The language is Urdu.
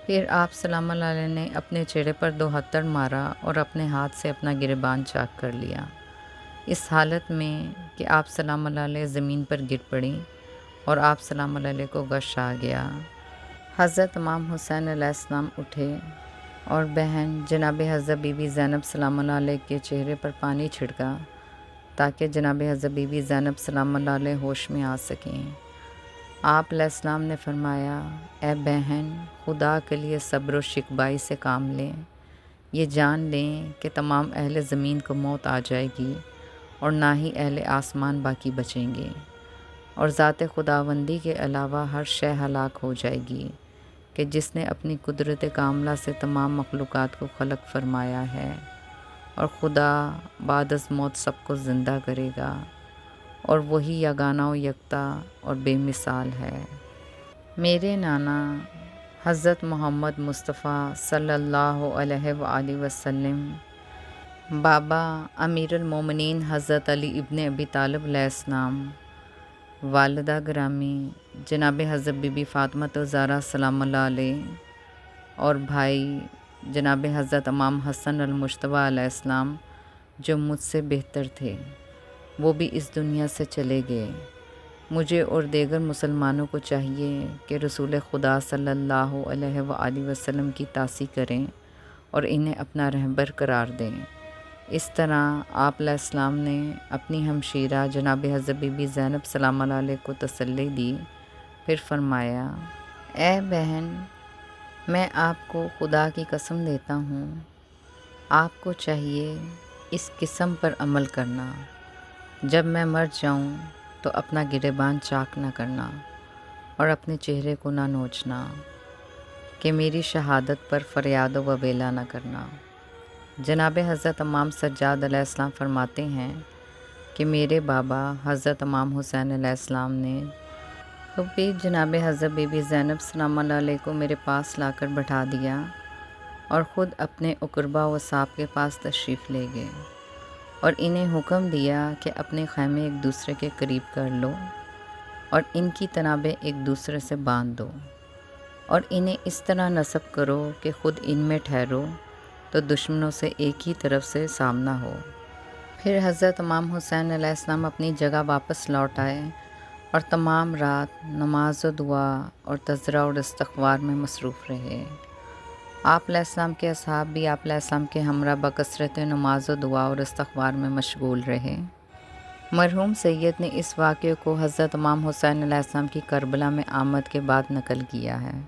پھر آپ سلام اللہ علیہ نے اپنے چہرے پر 2 ہتھڑ مارا اور اپنے ہاتھ سے اپنا گریبان چاک کر لیا، اس حالت میں کہ آپ سلام اللہ علیہ زمین پر گر پڑیں اور آپ سلام اللہ علیہ کو غش آ گیا۔ حضرت امام حسین علیہ السلام اٹھے اور بہن جناب حضرت بی بی زینب سلام اللہ علیہ کے چہرے پر پانی چھڑکا تاکہ جناب حضرت بی بی زینب سلام اللہ علیہ ہوش میں آ سکیں۔ آپ علیہ السلام نے فرمایا، اے بہن، خدا کے لیے صبر و شکبائی سے کام لیں، یہ جان لیں کہ تمام اہل زمین کو موت آ جائے گی اور نہ ہی اہل آسمان باقی بچیں گے، اور ذات خداوندی کے علاوہ ہر شے ہلاک ہو جائے گی کہ جس نے اپنی قدرت کاملہ سے تمام مخلوقات کو خلق فرمایا ہے، اور خدا بعد از موت سب کو زندہ کرے گا، اور وہی یگانہ و یکتا اور بے مثال ہے۔ میرے نانا حضرت محمد مصطفیٰ صلی اللہ علیہ وآلہ وسلم، بابا امیر المومنین حضرت علی ابن ابی طالب علیہ السلام، والدہ گرامی جناب حضرت بی بی فاطمہ الزہرا سلام اللہ علیہ، اور بھائی جناب حضرت امام حسن المجتبیٰ علیہ السلام جو مجھ سے بہتر تھے، وہ بھی اس دنیا سے چلے گئے۔ مجھے اور دیگر مسلمانوں کو چاہیے کہ رسول خدا صلی اللہ علیہ وآلہ وسلم کی تعظیم کریں اور انہیں اپنا رہبر قرار دیں۔ اس طرح آپ علیہ السلام نے اپنی ہمشیرہ جناب حضرت بی بی زینب سلام اللہ علیہ کو تسلی دی، پھر فرمایا، اے بہن، میں آپ کو خدا کی قسم دیتا ہوں، آپ کو چاہیے اس قسم پر عمل کرنا، جب میں مر جاؤں تو اپنا گریبان چاک نہ کرنا اور اپنے چہرے کو نہ نوچنا، کہ میری شہادت پر فریاد و ویلا نہ کرنا۔ جناب حضرت امام سجاد علیہ السلام فرماتے ہیں کہ میرے بابا حضرت امام حسین علیہ السلام نے کبھی جناب حضرت بی بی زینب سلام اللہ علیہ کو میرے پاس لا کر بٹھا دیا اور خود اپنے اقربا و اصحاب کے پاس تشریف لے گئے، اور انہیں حکم دیا کہ اپنے خیمے ایک دوسرے کے قریب کر لو اور ان کی تنابیں ایک دوسرے سے باندھ دو، اور انہیں اس طرح نصب کرو کہ خود ان میں ٹھہرو تو دشمنوں سے ایک ہی طرف سے سامنا ہو۔ پھر حضرت امام حسین علیہ السلام اپنی جگہ واپس لوٹ آئے اور تمام رات نماز و دعا اور تذرہ اور استغفار میں مصروف رہے۔ آپ علیہ السلام کے اصحاب بھی آپ علیہ السلام کے ہمراہ بکثرت نماز و دعا اور استغفار میں مشغول رہے۔ مرحوم سید نے اس واقعے کو حضرت امام حسین علیہ السلام کی کربلا میں آمد کے بعد نقل کیا ہے۔